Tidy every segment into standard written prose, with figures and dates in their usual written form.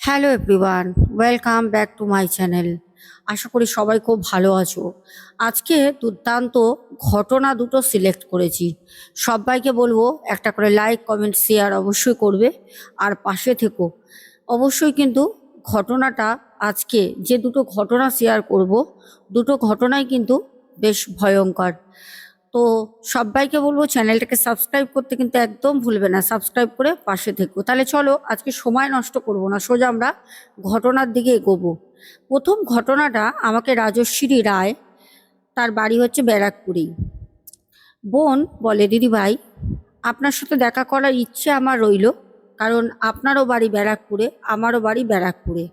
Hello everyone, welcome back to my channel. আশা করি সবাই খুব ভালো আছো। আজকে দুর্দান্ত ঘটনা দুটো সিলেক্ট করেছি। সবাইকে বলবো একটা করে লাইক, কমেন্ট, শেয়ার অবশ্যই করবে আর পাশে থেকো। অবশ্যই কিন্তু ঘটনাটা আজকে যে দুটো ঘটনা শেয়ার করব, দুটো ঘটনাই কিন্তু বেশ ভয়ঙ্কর। তো সবাইকে বলবো চ্যানেলটাকে সাবস্ক্রাইব করতে কিন্তু একদম ভুলবে না, সাবস্ক্রাইব করে পাশে থেকো। তাহলে চলো আজকে সময় নষ্ট করব না, সোজা আমরা ঘটনার দিকে এগোবো। প্রথম ঘটনাটা আমাকে রাজশ্রী রায়, তার বাড়ি হচ্ছে ব্যারাকপুরেই। বোন বলে, দিদি ভাই আপনার সাথে দেখা করার ইচ্ছে আমার রইল, কারণ আপনারও বাড়ি ব্যারাকপুরে, আমারও বাড়ি ব্যারাকপুরে।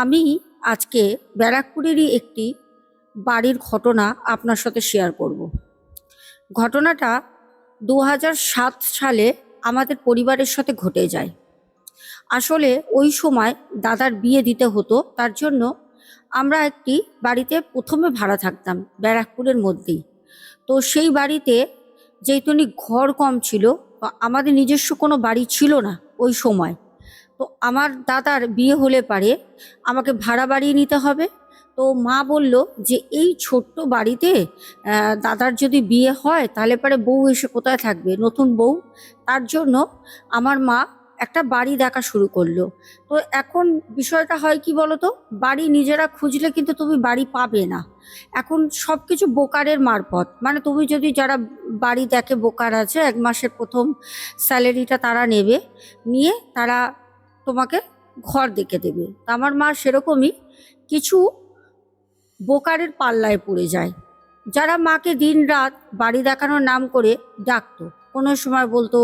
আমি আজকে ব্যারাকপুরেরই একটি বাড়ির ঘটনা আপনার সাথে শেয়ার করব। ঘটনাটা 2007 সালে আমাদের পরিবারের সাথে ঘটে যায়। আসলে ওই সময় দাদার বিয়ে দিতে হতো, তার জন্য আমরা একটি বাড়িতে প্রথমে ভাড়া থাকতাম ব্যারাকপুরের মধ্যেই। তো সেই বাড়িতে যেহেতুনি ঘর কম ছিল, বা আমাদের নিজস্ব কোনো বাড়ি ছিল না ওই সময়, তো আমার দাদার বিয়ে হলে পারে আমাকে ভাড়া বাড়িয়ে নিতে হবে। তো মা বলল যে এই ছোট্ট বাড়িতে দাদার যদি বিয়ে হয় তাহলে পরে বউ এসে কোথায় থাকবে, নতুন বউ। তার জন্য আমার মা একটা বাড়ি দেখা শুরু করলো। তো এখন বিষয়টা হয় কি বলতো, বাড়ি নিজেরা খুঁজলে কিন্তু তুমি বাড়ি পাবে না। এখন সব কিছু ব্রোকারের মারফত, মানে তুমি যদি যারা বাড়ি দেখে, ব্রোকার আছে, 1 মাসের প্রথম স্যালারিটা তারা নেবে, নিয়ে তারা তোমাকে ঘর দেখে দেবে। তা আমার মা সেরকমই কিছু বোকারের পাল্লায় পড়ে যায়, যারা মাকে দিন রাত বাড়ি দেখানোর নাম করে ডাকতো। কোনো সময় বলতো,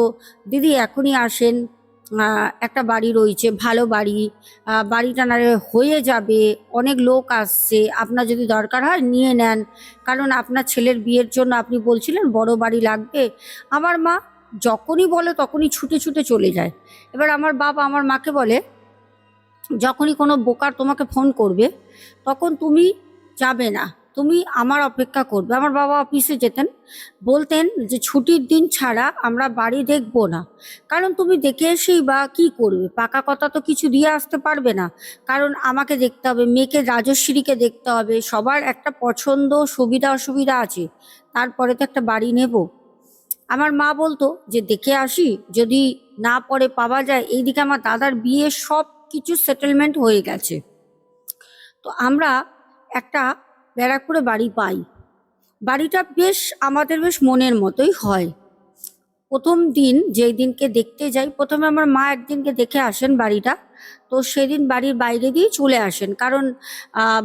দিদি এখনই আসেন, একটা বাড়ি রয়েছে, ভালো বাড়ি, বাড়িটা না হয়ে যাবে, অনেক লোক আসছে, আপনার যদি দরকার হয় নিয়ে নেন, কারণ আপনার ছেলের বিয়ের জন্য আপনি বলছিলেন বড় বাড়ি লাগবে। আমার মা যখনই বলে তখনই ছুটে ছুটে চলে যায়। এবার আমার বাবা আমার মাকে বলে, যখনই কোনো বোকার তোমাকে ফোন করবে তখন তুমি যাবে না, তুমি আমার অপেক্ষা করবে। আমার বাবা অফিসে যেতেন, বলতেন যে ছুটির দিন ছাড়া আমরা বাড়ি দেখবো না, কারণ তুমি দেখে এসেই বা কী করবে, পাকা কথা তো কিছু দিয়ে আসতে পারবে না, কারণ আমাকে দেখতে হবে, মেয়েকে রাজশ্রীকে দেখতে হবে, সবার একটা পছন্দ সুবিধা অসুবিধা আছে, তারপরে তো একটা বাড়ি নেব। আমার মা বলতো যে দেখে আসি, যদি না পরে পাওয়া যায়। এইদিকে আমার দাদার বিয়ে সব কিছু সেটেলমেন্ট হয়ে গেছে। তো আমরা একটা ব্যারাকপুরে বাড়ি পাই। বাড়িটা বেশ আমাদের বেশ মনের মতোই হয়। প্রথম দিন যেই দিনকে দেখতে যাই, প্রথমে আমার মা একদিনকে দেখে আসেন বাড়িটা। তো সেদিন বাড়ির বাইরে দিয়ে চলে আসেন, কারণ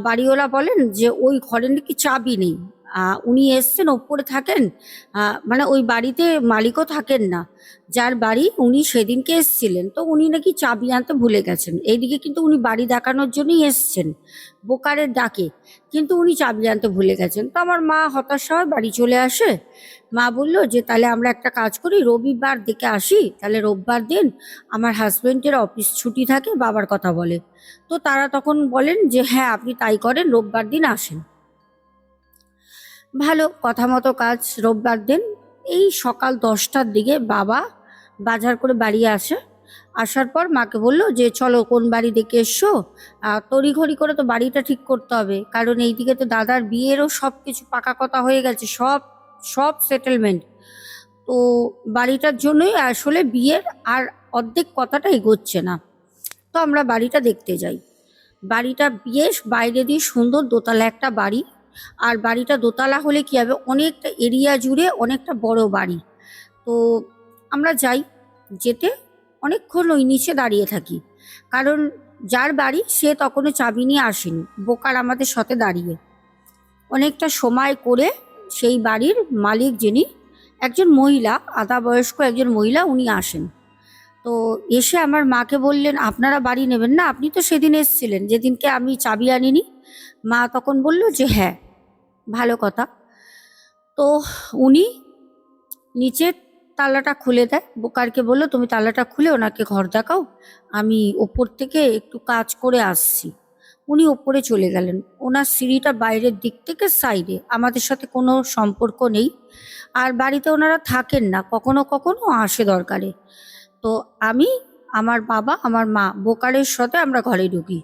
বাড়িওয়ালা বলেন যে ওই ঘরে নাকি চাবি নেই। উনি এসছেন, ওপরে থাকেন, মানে ওই বাড়িতে মালিকও থাকেন না, যার বাড়ি উনি সেদিনকে এসছিলেন, তো উনি নাকি চাবি আনতে ভুলে গেছেন। এইদিকে কিন্তু উনি বাড়ি দেখানোর জন্যই এসছেন বোকারের ডাকে, কিন্তু উনি চাবি আনতে ভুলে গেছেন। তো আমার মা হতাশা হয়, বাড়ি চলে আসে। মা বলল যে তাহলে আমরা একটা কাজ করি, রবিবার দেখে আসি, তাহলে রোববার দিন আমার হাজবেন্ডের অফিস ছুটি থাকে, বাবার কথা বলে। তো তারা তখন বলেন যে হ্যাঁ আপনি তাই করেন, রোববার দিন আসেন। ভালো কথা মতো কাজ। রোববার দিন এই সকাল 10টার দিকে বাবা বাজার করে বাড়ি আসে। আসার পর মাকে বলল যে চলো কোন বাড়ি দেখে এসছো, তড়িঘড়ি করে তো বাড়িটা ঠিক করতে হবে, কারণ এইদিকে তো দাদার বিয়েরও সব কিছু পাকা কথা হয়ে গেছে, সব সব সেটেলমেন্ট। তো বাড়িটার জন্যই আসলে বিয়ের আর অর্ধেক কথাটা এগোচ্ছে না। তো আমরা বাড়িটা দেখতে যাই। বাড়িটা বেশ বাইরে দিয়ে সুন্দর, দোতলা একটা বাড়ি। আর বাড়িটা দোতলা হলে কি হবে, অনেকটা এরিয়া জুড়ে অনেকটা বড় বাড়ি। তো আমরা যাই, যেতে অনেকক্ষণ ওই নিচে দাঁড়িয়ে থাকি, কারণ যার বাড়ি সে তখনও চাবি নিয়ে আসেনি, বোকার আমাদের সাথে দাঁড়িয়ে অনেকটা সময় করে সেই বাড়ির মালিক, যিনি একজন মহিলা, আধা বয়স্ক একজন মহিলা, উনি আসেন। তো এসে আমার মাকে বললেন, আপনারা বাড়ি নেবেন না, আপনি তো সেদিন এসেছিলেন যেদিনকে আমি চাবি আনিনি। মা তখন বলল যে হ্যাঁ, ভালো কথা। তো উনি নিচের তালাটা খুলে দেয়, বোকারকে বললো তুমি তালাটা খুলে ওনাকে ঘর দেখাও, আমি ওপর থেকে একটু কাজ করে আসছি। উনি ওপরে চলে গেলেন। ওনার সিঁড়িটা বাইরের দিক থেকে সাইডে, আমাদের সাথে কোনো সম্পর্ক নেই, আর বাড়িতে ওনারা থাকেন না, কখনো কখনো আসে দরকারে। তো আমি আমার বাবা আমার মা বোকারের সাথে আমরা ঘরে ঢুকি।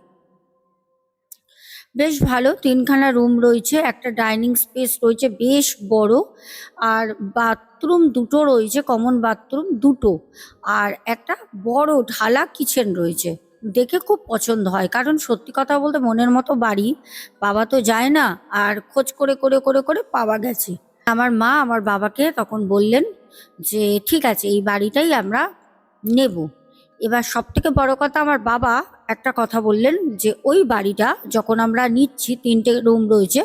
বেশ ভালো, তিনখানা রুম রয়েছে, একটা ডাইনিং স্পেস রয়েছে বেশ বড়, আর বাথরুম দুটো রয়েছে, কমন বাথরুম দুটো, আর একটা বড় ঢালা কিচেন রয়েছে। দেখে খুব পছন্দ হয়, কারণ সত্যি কথা বলতে মনের মতো বাড়ি পাওয়া তো যায় না, আর খোঁজ করে করে করে করে পাওয়া গেছে। আমার মা আমার বাবাকে তখন বললেন যে ঠিক আছে এই বাড়িটাই আমরা নেব। এবার সব থেকে বড় কথা, আমার বাবা একটা কথা বললেন যে ওই বাড়িটা যখন আমরা নিচ্ছি, 3টে রুম রয়েছে,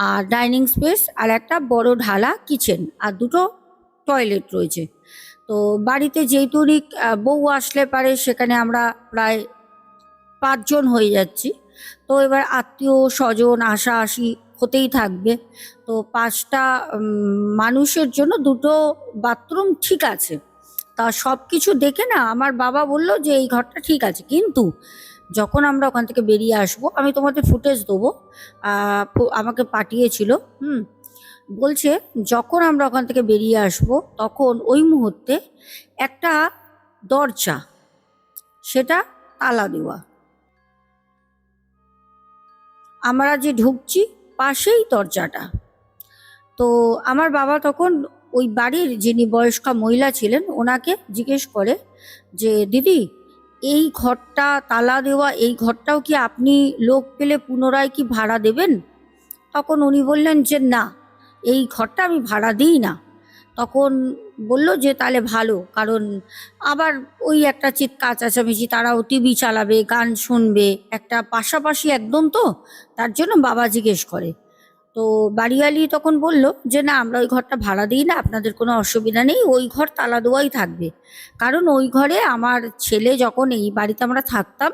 আর ডাইনিং স্পেস, আর একটা বড় ঢালা কিচেন, আর দুটো টয়লেট রয়েছে। তো বাড়িতে যেহেতু বউ আসলে পারে, সেখানে আমরা প্রায় 5 জন হয়ে যাচ্ছি। তো এবার আত্মীয় স্বজন আসা আসি হতেই থাকবে। তো 5টা মানুষের জন্য দুটো বাথরুম ঠিক আছে। তা সব কিছু দেখে না আমার বাবা বলল যে এই ঘরটা ঠিক আছে, কিন্তু যখন আমরা ওখান থেকে বেরিয়ে আসবো, আমি তোমাদের ফুটেজ দেবো, আমাকে পাঠিয়েছিল। বলছে যখন আমরা ওখান থেকে বেরিয়ে আসবো তখন ওই মুহূর্তে একটা দরজা, সেটা তালা দেওয়া, আমরা যে ঢুকছি পাশেই দরজাটা। তো আমার বাবা তখন ওই বাড়ির যিনি বয়স্কা মহিলা ছিলেন ওনাকে জিজ্ঞেস করে যে দিদি এই ঘরটা তালা দেওয়া, এই ঘরটাও কি আপনি লোক পেলে পুনরায় কি ভাড়া দেবেন? তখন উনি বললেন যে না, এই ঘরটা আমি ভাড়া দিই না। তখন বলল যে তাহলে ভালো, কারণ আবার ওই একটা চিৎকার চেঁচামেচি, তারাও টিভি চালাবে, গান শুনবে, একটা পাশাপাশি একদম, তো তার জন্য বাবা জিজ্ঞেস করে। তো বাড়িওয়ালি তখন বলল যে না, আমরা ওই ঘরটা ভাড়া দিই না, আপনাদের কোনো অসুবিধা নেই, ওই ঘর তালা দেওয়াই থাকবে। কারণ ওই ঘরে আমার ছেলে, যখন এই বাড়িতে আমরা থাকতাম,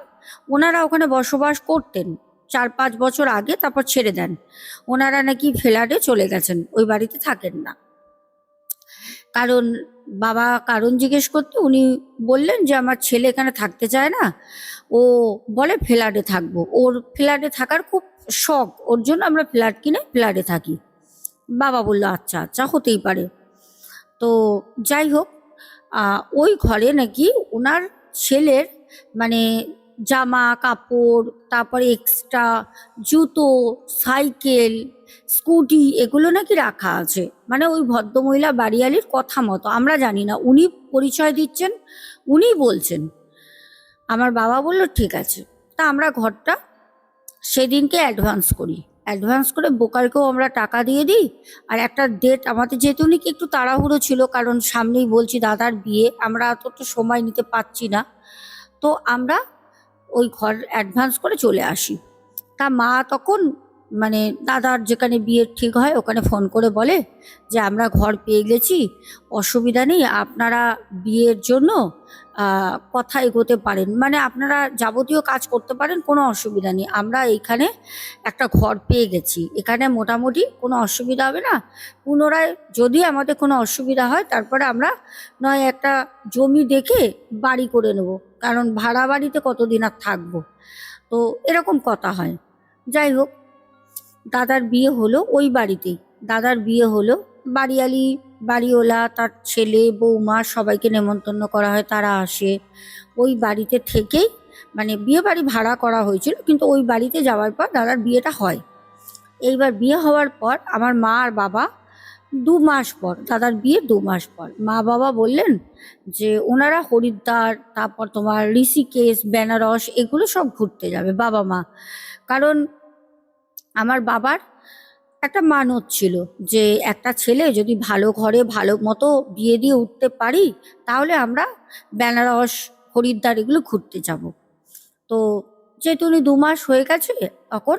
ওনারা ওখানে বসবাস করতেন 4-5 বছর আগে, তারপর ছেড়ে দেন। ওনারা নাকি ফ্ল্যাটে চলে গেছেন, ওই বাড়িতে থাকেন না। কারণ বাবা কারণ জিজ্ঞেস করতে উনি বললেন যে আমার ছেলে এখানে থাকতে চায় না, ও বলে ফ্ল্যাটে থাকবো, ওর ফ্ল্যাটে থাকার খুব শখ, ওর জন্য আমরা ফ্ল্যাট কিনে ফ্ল্যাটে থাকি। বাবা বলল আচ্ছা আচ্ছা, হতেই পারে। তো যাই হোক, ওই ঘরে নাকি ওনার ছেলের মানে জামা কাপড়, তারপরে এক্সট্রা জুতো, সাইকেল, স্কুটি, এগুলো নাকি রাখা আছে। মানে ওই ভদ্রমহিলা বাড়িয়ালির কথা মতো, আমরা জানি না, উনি পরিচয় দিচ্ছেন, উনি বলছেন। আমার বাবা বলল ঠিক আছে। তা আমরা ঘরটা সেদিনকে অ্যাডভান্স করি, অ্যাডভান্স করে বোকারকেও আমরা টাকা দিয়ে দিই। আর একটা ডেট আমাদের, যেহেতু নাকি একটু তাড়াহুড়ো ছিল, কারণ সামনেই বলছি দাদার বিয়ে, আমরা অতটা সময় নিতে পারছি না, তো আমরা ওই ঘর অ্যাডভান্স করে চলে আসি। তা মা তখন মানে দাদার যেখানে বিয়ে ঠিক হয় ওখানে ফোন করে বলে যে আমরা ঘর পেয়ে গেছি, অসুবিধা নেই, আপনারা বিয়ের জন্য কথা এগোতে পারেন, মানে আপনারা যাবতীয় কাজ করতে পারেন, কোনো অসুবিধা নেই, আমরা এইখানে একটা ঘর পেয়ে গেছি, এখানে মোটামুটি কোনো অসুবিধা হবে না। পুনরায় যদি আমাদের কোনো অসুবিধা হয় তারপরে আমরা নয় একটা জমি দেখে বাড়ি করে নেব, কারণ ভাড়া বাড়িতে কতদিন আর থাকবো। তো এরকম কথা হয়। যাই হোক, দাদার বিয়ে হলো ওই বাড়িতেই, দাদার বিয়ে হলো, বাড়িওয়ালা তার ছেলে বৌমা সবাইকে নেমন্তন্ন করা হয়, তারা আসে। ওই বাড়িতে থেকেই মানে বিয়ে বাড়ি ভাড়া করা হয়েছিল, কিন্তু ওই বাড়িতে যাওয়ার পর দাদার বিয়েটা হয়। এইবার বিয়ে হওয়ার পর আমার মা আর বাবা 2 মাস পর, দাদার বিয়ে 2 মাস পর, মা বাবা বললেন যে ওনারা হরিদ্বার, তারপর তোমার ঋষিকেশ, বেনারস, এগুলো সব ঘুরতে যাবে বাবা মা। কারণ আমার বাবার একটা মানত ছিল যে একটা ছেলে যদি ভালো ঘরে ভালো মতো বিয়ে দিয়ে উঠতে পারি, তাহলে আমরা বেনারস, হরিদ্বার এগুলো ঘুরতে যাব। তো যেহেতু উনি 2 মাস হয়ে গেছে, তখন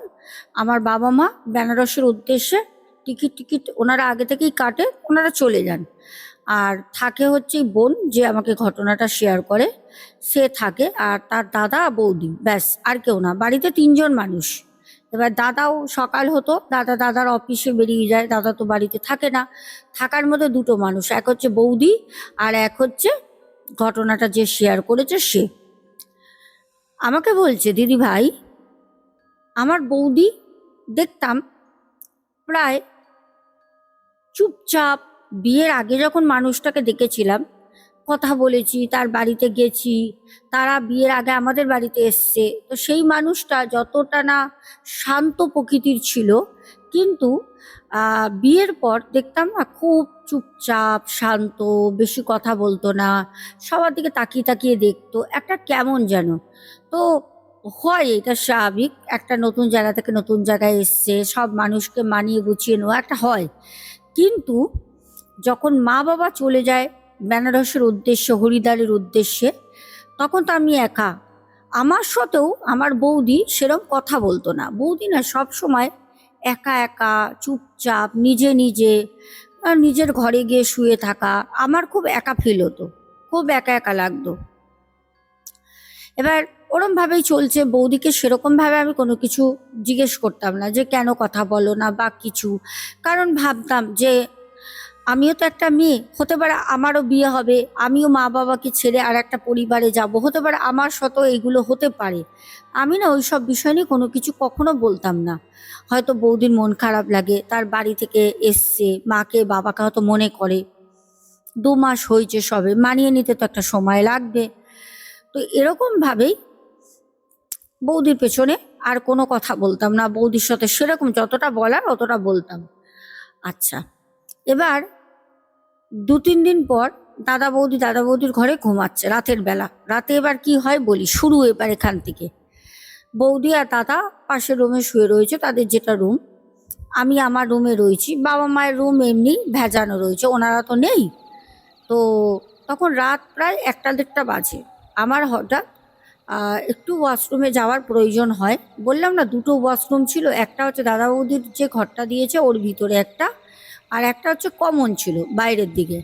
আমার বাবা মা বেনারসের উদ্দেশ্যে টিকিট ওনারা আগে থেকেই কাটে, ওনারা চলে যান। আর থাকে হচ্ছে বোন, যে আমাকে ঘটনাটা শেয়ার করে, সে থাকে, আর তার দাদা বৌদি, ব্যাস, আর কেউ না, বাড়িতে 3জন মানুষ। এবার দাদাও সকাল হতো, দাদার অফিসে বেরিয়ে যায়, দাদা তো বাড়িতে থাকে না। থাকার মধ্যে 2টো মানুষ, এক হচ্ছে বৌদি, আর এক হচ্ছে ঘটনাটা যে শেয়ার করেছে সে। আমাকে বলছে দিদি ভাই, আমার বৌদি দেখতাম প্রায় চুপচাপ, বিয়ের আগে যখন মানুষটাকে দেখেছিলাম কথা বলেছি, তার বাড়িতে গেছি, তারা বিয়ের আগে আমাদের বাড়িতে এসছে। তো সেই মানুষটা যতটা না শান্ত প্রকৃতির ছিল, কিন্তু বিয়ের পর দেখতাম না খুব চুপচাপ শান্ত, বেশি কথা বলতো না, সবার দিকে তাকিয়ে তাকিয়ে দেখতো, একটা কেমন যেন। তো হয়, এটা স্বাভাবিক, একটা নতুন জায়গা থেকে নতুন জায়গায় এসছে, সব মানুষকে মানিয়ে গুছিয়ে নেওয়া একটা হয়। কিন্তু যখন মা বাবা চলে যায় বেনারসের উদ্দেশ্যে, হরিদ্বারের উদ্দেশ্যে, তখন তো আমি একা। আমার সাথেও আমার বৌদি সেরকম কথা বলতো না। বৌদি না সব সময় একা একা চুপচাপ নিজে নিজে নিজের ঘরে গিয়ে শুয়ে থাকা। আমার খুব একা ফিল হতো, খুব একা একা লাগতো। এবার ওরম ভাবেই চলছে, বৌদিকে সেরকম ভাবে আমি কোনো কিছু জিজ্ঞেস করতাম না যে কেন কথা বলো না বা কিছু। কারণ ভাবতাম যে আমিও তো একটা মেয়ে, হতে পারে আমারও বিয়ে হবে, আমিও মা বাবাকে ছেড়ে আর একটা পরিবারে যাব, হতে পারে আমার সাথেও এগুলো হতে পারে। আমি না ওই সব বিষয় নিয়ে কোনো কিছু কখনো বলতাম না। হয়তো বৌদির মন খারাপ লাগে, তার বাড়ি থেকে এসছে, মাকে বাবাকে হয়তো মনে করে, 2 মাস হয়েছে সবে, মানিয়ে নিতে তো একটা সময় লাগবে। তো এরকম ভাবেই বৌদির পেছনে আর কোনো কথা বলতাম না, বৌদির সাথে সেরকম যতটা বলার অতটা বলতাম। আচ্ছা, এবার 2-3 দিন পর দাদা বৌদির ঘরে ঘুমাচ্ছে রাতের বেলা। রাতে এবার কি হয় বলি, শুরু এবার এখান থেকে। বৌদি আর দাদা পাশের রুমে শুয়ে রয়েছে, তাদের যেটা রুম। আমি আমার রুমে রয়েছি, বাবা মায়ের রুম এমনি ভেজানো রয়েছে, ওনারা তো নেই। তো তখন রাত প্রায় 1টা-1:30 বাজে। আমার হঠাৎ একটু ওয়াশরুমে যাওয়ার প্রয়োজন হয়। বললাম না 2টো ওয়াশরুম ছিল, একটা হচ্ছে দাদা বৌদির যে ঘরটা দিয়েছে ওর ভিতরে একটা, আর একটা হচ্ছে কমন ছিল বাইরের দিকে,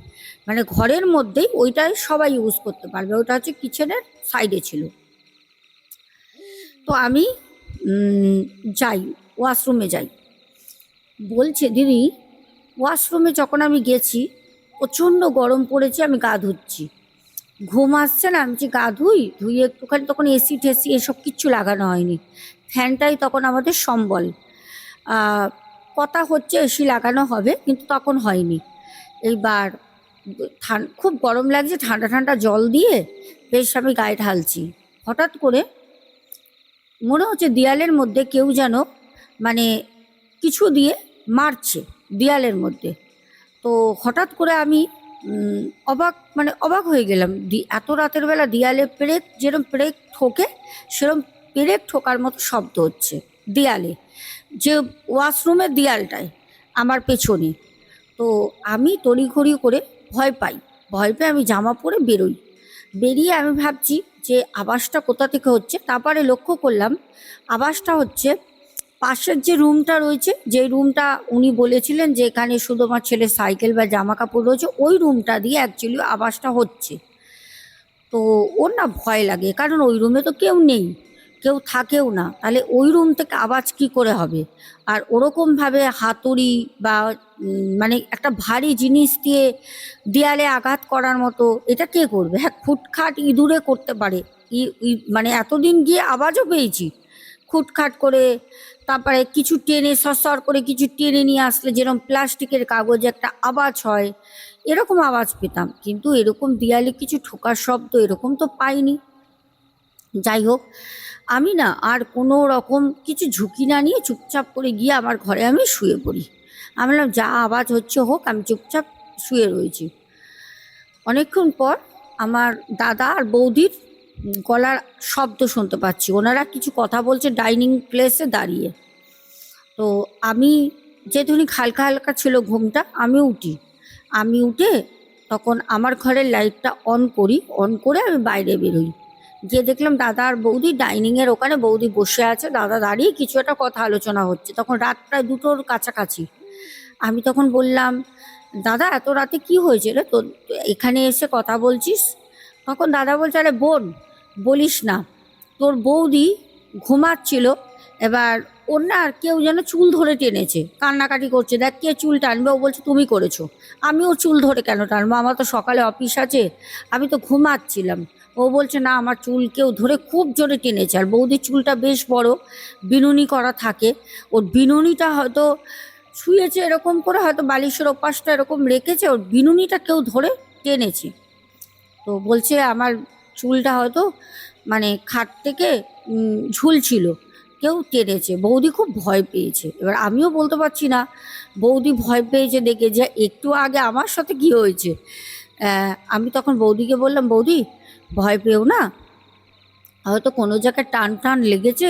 মানে ঘরের মধ্যেই, ওইটাই সবাই ইউজ করতে পারবে, ওইটা হচ্ছে কিচেনের সাইডে ছিল। তো আমি যাই, ওয়াশরুমে যাই। বলছে দিদি, ওয়াশরুমে যখন আমি গেছি প্রচণ্ড গরম পড়েছে, আমি গা ধুচ্ছি, ঘুম আসছে না, আমি যে গা ধুয়ে একটুখানি, তখন এসি টেসি এসব কিচ্ছু লাগানো হয়নি, ফ্যানটাই তখন আমাদের সম্বল। কথা হচ্ছে এসি লাগানো হবে, কিন্তু তখন হয়নি। এইবার খুব গরম লাগছে, ঠান্ডা ঠান্ডা জল দিয়ে বেশ আমি গায়ে ঢালছি। হঠাৎ করে মনে হচ্ছে দেয়ালের মধ্যে কেউ যেন মানে কিছু দিয়ে মারছে দেয়ালের মধ্যে। তো হঠাৎ করে আমি অবাক হয়ে গেলাম, এত রাতের বেলা দেয়ালে পেরেক, যেরকম পেরেক ঠোকে সেরকম পেরেক ঠোকার মতো শব্দ হচ্ছে দেয়ালে, যে ওয়াশরুমের দেয়ালটায় আমার পেছনে। তো আমি তড়িঘড়ি করে ভয় পেয়ে আমি জামা পরে বেরোই। বেরিয়ে আমি ভাবছি যে আওয়াজটা কোথা থেকে হচ্ছে। তারপরে লক্ষ্য করলাম আওয়াজটা হচ্ছে পাশের যে রুমটা রয়েছে, যে রুমটা উনি বলেছিলেন যে এখানে শুধু আমার ছেলের সাইকেল বা জামা কাপড় রয়েছে, ওই রুমটা দিয়ে অ্যাকচুয়ালি আওয়াজটা হচ্ছে। তো ওর না ভয় লাগে, কারণ ওই রুমে তো কেউ নেই, কেউ থাকেও না, তাহলে ওই রুম থেকে আওয়াজ কি করে হবে। আর ওরকমভাবে হাতুড়ি বা মানে একটা ভারী জিনিস দিয়ে দেয়ালে আঘাত করার মতো এটা কে করবে? হ্যাঁ, খুটখাট ইঁদুরে করতে পারে, মানে এতদিন গিয়ে আওয়াজও পেয়েছি খুটখাট করে। তারপরে কিছু টেনে সরসর করে কিছু টেনে নিয়ে আসলে যেরকম প্লাস্টিকের কাগজে একটা আওয়াজ হয়, এরকম আওয়াজ পেতাম, কিন্তু এরকম দেয়ালে কিছু ঠোকার শব্দ এরকম তো পাইনি। যাই হোক, আমি না আর কোনো রকম কিছু ঝুঁকি না নিয়ে চুপচাপ করে গিয়ে আমার ঘরে আমি শুয়ে পড়ি। আমি বললাম যা আওয়াজ হচ্ছে হোক, আমি চুপচাপ শুয়ে রয়েছি। অনেকক্ষণ পর আমার দাদা আর বৌদির গলার শব্দ শুনতে পাচ্ছি, ওনারা কিছু কথা বলছে ডাইনিং প্লেসে দাঁড়িয়ে। তো আমি, যেহেতু হালকা হালকা ছিল ঘুমটা, আমি উঠে তখন আমার ঘরের লাইটটা অন করে আমি বাইরে বেরোই। গিয়ে দেখলাম দাদা আর বৌদি ডাইনিংয়ের ওখানে, বৌদি বসে আছে, দাদা দাঁড়িয়ে, কিছু একটা কথা আলোচনা হচ্ছে। তখন রাত প্রায় 2টোর কাছাকাছি। আমি তখন বললাম, দাদা এত রাতে কি হয়েছে রে তোর, এখানে এসে কথা বলছিস? তখন দাদা বলছে, আরে বোন বলিস না, তোর বৌদি ঘুমাচ্ছিল, এবার ওর না আর কেউ যেন চুল ধরে টেনেছে, কান্নাকাটি করছে, দেখ কে চুল টানবে, ও বলছে তুমি করেছো। আমি ওর চুল ধরে কেন টানবো, আমার তো সকালে অফিস আছে, আমি তো ঘুমাচ্ছিলাম। ও বলছে না, আমার চুল কেউ ধরে খুব জোরে টেনেছে। আর বৌদির চুলটা বেশ বড়, বিনুনি করা থাকে, ওর বিনুনিটা হয়তো শুয়েছে এরকম করে, হয়তো বালিশের ওপাশটা এরকম রেখেছে, ওর বিনুনিটা কেউ ধরে টেনেছে। তো বলছে আমার চুলটা হয়তো মানে খাট থেকে ঝুলছিল, কেউ টেনেছে। বৌদি খুব ভয় পেয়েছে। এবার আমিও বলতে পারছি না বৌদি ভয় পেয়েছে দেখে যে একটু আগে আমার সাথে কি হয়েছে। আমি তখন বৌদিকে বললাম, বৌদি ভয় পেও না, হয়তো কোনো জায়গায় টান টান লেগেছে,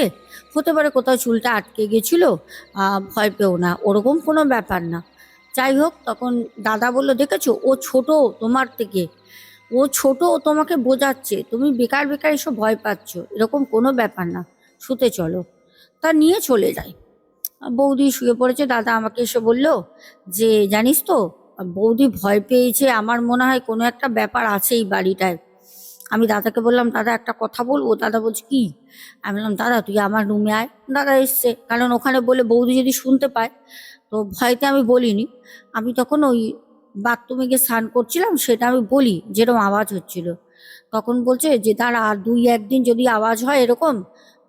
হতে পারে কোথাও চুলটা আটকে গেছিলো, ভয় পেও না, ওরকম কোনো ব্যাপার না। যাই হোক, তখন দাদা বললো, দেখেছো ও ছোট তোমার থেকে, ও ছোট, ও তোমাকে বোঝাচ্ছে, তুমি বেকার বেকার এসব ভয় পাচ্ছ, এরকম কোনো ব্যাপার না, শুতে চলো। তা নিয়ে চলে যায়। বৌদি শুয়ে পড়েছে। দাদা আমাকে এসে বলল যে জানিস তো, বৌদি ভয় পেয়েছে, আমার মনে হয় কোনো একটা ব্যাপার আছে এই বাড়িটায়। আমি দাদাকে বললাম, দাদা একটা কথা বলবো। দাদা বলছে কি? আমি বললাম, দাদা তুই আমার রুমে আয়। দাদা এসছে, কারণ ওখানে বলে বৌদি যদি শুনতে পায়। তো ভয়তে আমি বলিনি। আমি তখন ওই বাথরুমে গিয়ে স্নান করছিলাম, সেটা আমি বলি যেরকম আওয়াজ হচ্ছিল। তখন বলছে যে দাঁড়া, আর 2-1 দিন যদি আওয়াজ হয় এরকম,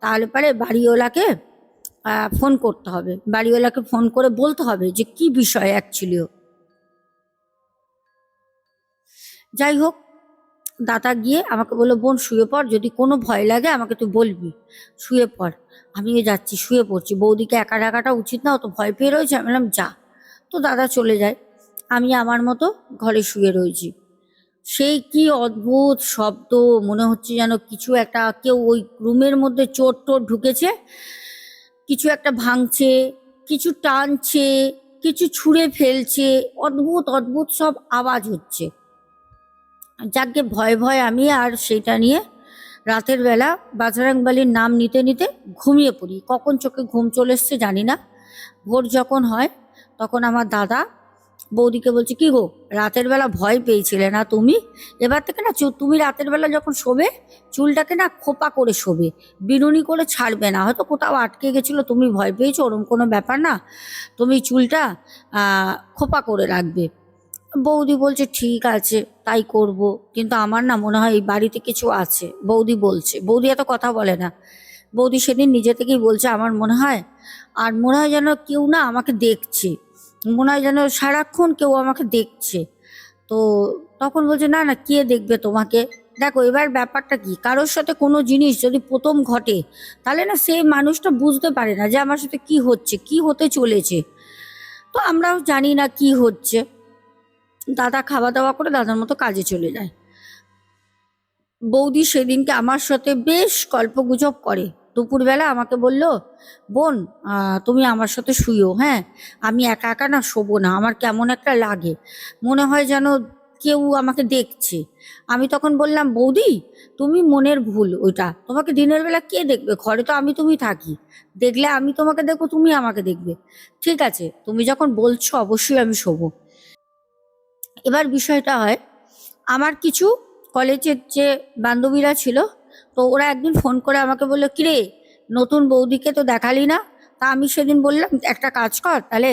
তাহলে পরে বাড়িওয়ালাকে ফোন করতে হবে, বাড়িওয়ালাকে ফোন করে বলতে হবে যে কি বিষয় অ্যাকচুয়ালি। যাই হোক, দাদা গিয়ে আমাকে বললো, বোন শুয়ে পড়, যদি কোনো ভয় লাগে আমাকে তুই বলবি, শুয়ে পড়। আমিও যাচ্ছি, শুয়ে পড়ছি। বৌদিকে একা রাখাটা উচিত না, ও তো ভয় পেয়ে রয়েছে। আমি বললাম যা। তো দাদা চলে যায়, আমি আমার মতো ঘরে শুয়ে রয়েছি। সেই কি অদ্ভুত শব্দ, মনে হচ্ছে যেন কিছু একটা, কেউ ওই রুমের মধ্যে চোর টোর ঢুকেছে, কিছু একটা ভাঙছে, কিছু টানছে, কিছু ছুঁড়ে ফেলছে, অদ্ভুত অদ্ভুত সব আওয়াজ হচ্ছে। যাকে ভয় ভয় আমি আর সেটা নিয়ে রাতের বেলা বাজরাংবালির নাম নিতে নিতে ঘুমিয়ে পড়ি। কখন চোখে ঘুম চলে এসছে জানি না। ভোর যখন হয় তখন আমার দাদা বৌদিকে বলছে, কি গো, রাতের বেলা ভয় পেয়েছিলে না তুমি? এবার থেকে না তুমি রাতের বেলা যখন শোবে, চুলটাকে না খোপা করে শোবে, বিনুনি করে ছাড়বে না। হয়তো কোথাও আটকে গেছিলো, তুমি ভয় পেয়েছো, ওরম কোনো ব্যাপার না, তুমি চুলটা খোপা করে রাখবে। বৌদি বলছে ঠিক আছে তাই করব, কিন্তু আমার না মনে হয় এই বাড়িতে কিছু আছে। বৌদি বলছে, বৌদি এত কথা বলে না, বৌদি সেদিন নিজে থেকেই বলছে আমার মনে হয়, আর মনে হয় যেন কেউ না আমাকে দেখছে, মনে হয় যেন সারাক্ষণ কেউ আমাকে দেখছে। তো তখন বলছে, না না, কে দেখবে তোমাকে? দেখো এবার ব্যাপারটা কি, কারোর সাথে কোনো জিনিস যদি প্রথম ঘটে, তাহলে না সেই মানুষটা বুঝতে পারে না যে আমার সাথে কি হচ্ছে, কি হতে চলেছে। তো আমরাও জানি না কি হচ্ছে। দাদা খাওয়া দাওয়া করে দাদার মতো কাজে চলে যায়। বৌদি সেদিনকে আমার সাথে বেশ গল্পগুজব করে। দুপুরবেলা আমাকে বলল, বোন তুমি আমার সাথে শুইও, হ্যাঁ, আমি একা একা না শোবো না, আমার কেমন একটা লাগে, মনে হয় যেন কেউ আমাকে দেখছে। আমি তখন বললাম, বৌদি তুমি মনের ভুল, ওইটা তোমাকে দিনের বেলা কে দেখবে, ঘরে তো আমি তুমি থাকি, দেখলে আমি তোমাকে দেখবো, তুমি আমাকে দেখবে। ঠিক আছে, তুমি যখন বলছো অবশ্যই আমি শোবো। এবার বিষয়টা হয়, আমার কিছু কলেজের যে বান্ধবীরা ছিল, তো ওরা একদিন ফোন করে আমাকে বললো, কিরে নতুন বৌদিকে তো দেখালি না? তা আমি সেদিন বললাম, একটা কাজ কর তাহলে,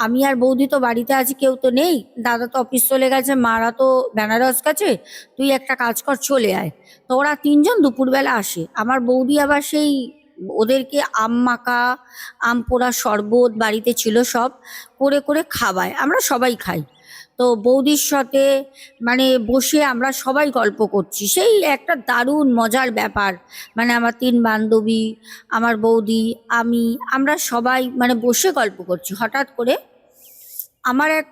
আমি আর বৌদি তো বাড়িতে আছি, কেউ তো নেই, দাদা তো অফিস চলে গেছে, মারা তো বেনারস গেছে, তুই একটা কাজ কর চলে আয়। তো ওরা 3জন দুপুরবেলা আসে। আমার বৌদি আবার সেই ওদেরকে আম মাখা, আম পোড়া শরবত বাড়িতে ছিল সব করে করে খাওয়ায়, আমরা সবাই খাই। তো বৌদির সাথে মানে বসে আমরা সবাই গল্প করছি, সেই একটা দারুণ মজার ব্যাপার। মানে আমার 3 বান্ধবী, আমার বৌদি, আমি, আমরা সবাই মানে বসে গল্প করছি। হঠাৎ করে আমার এক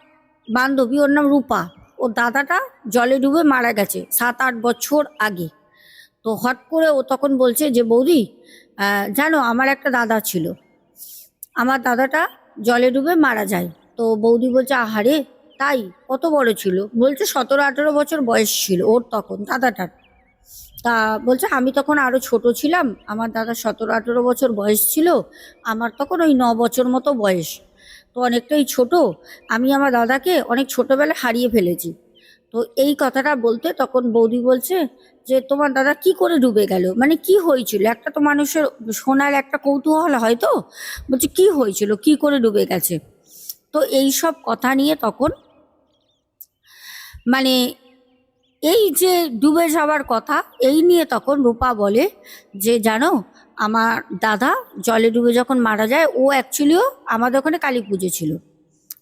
বান্ধবী, ওর নাম রূপা, ওর দাদাটা জলে ডুবে মারা গেছে 7-8 বছর আগে। তো হট করে ও তখন বলছে যে বৌদি, জানো আমার একটা দাদা ছিল, আমার দাদাটা জলে ডুবে মারা যায়। তো বৌদি বলছে, আহারে তাই, কত বড় ছিল? বলছে 17-18 বছর বয়স ছিল ওর তখন, দাদাটার। তা বলছে আমি তখন আরো ছোট ছিলাম, আমার দাদা 17-18 বছর বয়স ছিল, আমার তখন ওই 9 বছর মতো বয়স, তো অনেকটাই ছোট। আমি আমার দাদাকে অনেক ছোটবেলায় হারিয়ে ফেলেছি। তো এই কথাটা বলতে তখন বৌদি বলছে যে তোমার দাদা কি করে ডুবে গেল, মানে কি হয়েছিল, একটা তো মানুষের শোনার একটা কৌতূহল হয়। তো বলছে কি হয়েছিল, কি করে ডুবে গেছে। তো এই সব কথা নিয়ে তখন মানে এই যে ডুবে যাওয়ার কথা, এই নিয়ে তখন রূপা বলে যে জানো, আমার দাদা জলে ডুবে যখন মারা যায়, ও অ্যাকচুয়ালিও আমাদের ওখানে কালী পুজো ছিল,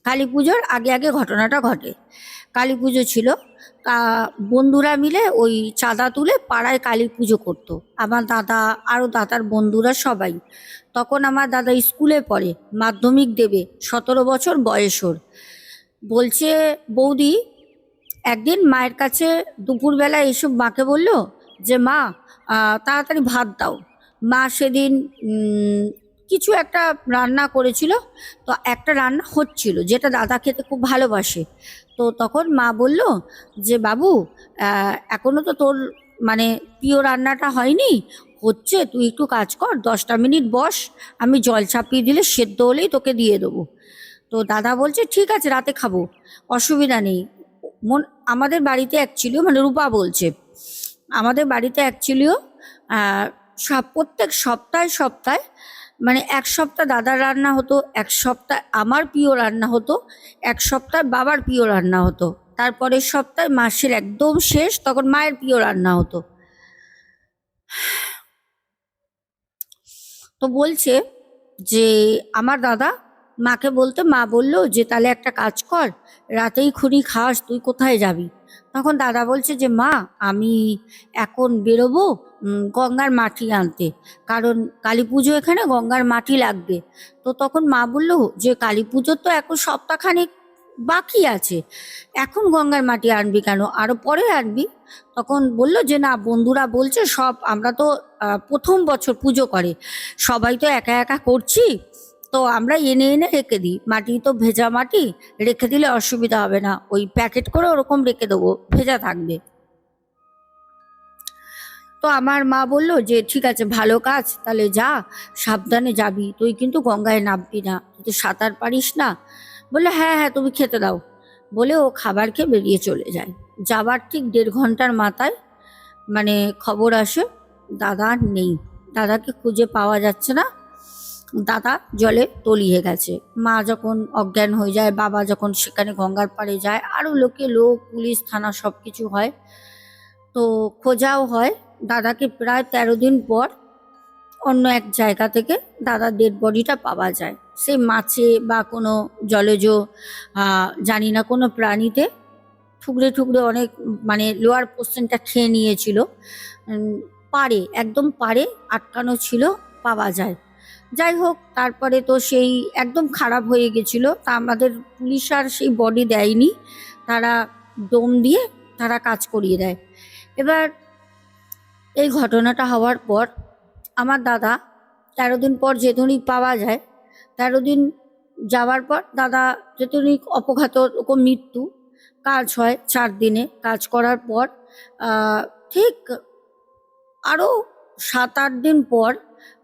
কালী পুজোর আগে আগে ঘটনাটা ঘটে। কালী পুজো ছিল। বন্ধুরা মিলে ওই চাঁদা তুলে পাড়ায় কালী পুজো করতো, আমার দাদা আরও দাদার বন্ধুরা সবাই। তখন আমার দাদা স্কুলে পড়ে, মাধ্যমিক দেবে, 17 বছর বয়স ওর। বলছে, বৌদি একদিন মায়ের কাছে দুপুরবেলা এসব মাকে বলল যে মা তাড়াতাড়ি ভাত দাও। মা সেদিন কিছু একটা রান্না করেছিল, তো একটা রান্না হচ্ছিল যেটা দাদা খেতে খুব ভালোবাসে। তো তখন মা বলল যে বাবু এখনো তো তোর মানে প্রিয় রান্নাটা হয়নি, হচ্ছে, তুই একটু কাজ কর, 10টা মিনিট বস, আমি জল চাপিয়ে দিলে সেদ্ধ হলেই তোকে দিয়ে দেবো। তো দাদা বলছে ঠিক আছে, রাতে খাবো, অসুবিধা নেই। আমাদের বাড়িতে অ্যাকচুয়ালিও মানে রূপা বলছে, আমাদের বাড়িতে অ্যাকচুয়ালিও প্রত্যেক সপ্তাহে সপ্তাহে মানে এক সপ্তাহ দাদার রান্না হতো, এক সপ্তাহ আমার প্রিয় রান্না হতো, এক সপ্তাহ বাবার প্রিয় রান্না হতো, তারপরের সপ্তাহে মাসের একদম শেষ তখন মায়ের প্রিয় রান্না হতো। তো বলছে যে আমার দাদা মাকে বলতে, মা বলল যে তাহলে একটা কাজ কর, রাতেই খুনি খাস, তুই কোথায় যাবি? তখন দাদা বলছে যে মা আমি এখন বেরোবো গঙ্গার মাটি আনতে, কারণ কালী পুজো এখানে গঙ্গার মাটি লাগবে। তো তখন মা বলল যে কালী পুজোর তো এখন সপ্তাহখানেক বাকি আছে, এখন গঙ্গার মাটি আনবি কেন, আরো পরে আনবি। তখন বলল যে না, বন্ধুরা বলছে সব, আমরা তো প্রথম বছর পুজো করে, সবাই তো একা একা করছি, তো আমরা এনে এনে রেখে দিই, মাটি তো ভেজা মাটি, রেখে দিলে অসুবিধা হবে না, ওই প্যাকেট করে ওরকম রেখে দেবো, ভেজা থাকবে। তো আমার মা বলল যে ঠিক আছে, ভালো কাজ, তাহলে যা, সাবধানে যাবি, তুই কিন্তু গঙ্গায় নামবি না, তুই তো সাঁতার পারিস না। বললো হ্যাঁ হ্যাঁ তুমি খেতে দাও, বলে ও খাবার খেয়ে বেরিয়ে চলে যায়। যাবার ঠিক 1.5 ঘন্টার মাথায় মানে খবর আসে দাদা আর নেই, দাদাকে খুঁজে পাওয়া যাচ্ছে না, দাদা জলে তলিয়ে গেছে। মা যখন অজ্ঞান হয়ে যায়, বাবা যখন সেখানে গঙ্গার পাড়ে যায়, আরও লোক পুলিশ থানা সব কিছু হয়, তো খোঁজাও হয়। দাদাকে প্রায় 13 দিন পর অন্য এক জায়গা থেকে দাদার ডেড বডিটা পাওয়া যায়, সেই মাছে বা কোনো জলজ জানি না কোনো প্রাণীতে ঠুকরে ঠুকরে অনেক মানে লোয়ার পোর্শনটা খেয়ে নিয়েছিল, পাড়ে একদম পাড়ে আটকানো ছিল, পাওয়া যায়। যাই হোক, তারপরে তো সেই একদম খারাপ হয়ে গেছিলো, তা আমাদের পুলিশ আর সেই বডি দেয়নি, তারা দম দিয়ে তারা কাজ করিয়ে দেয়। এবার এই ঘটনাটা হওয়ার পর আমার দাদা 13 দিন পর যেদিনই পাওয়া যায়, 13 দিন যাওয়ার পর দাদা যেদিনই অপঘাত ওরকম মৃত্যু, কাজ হয় 4 দিনে, কাজ করার পর ঠিক আরও 7-8 দিন পর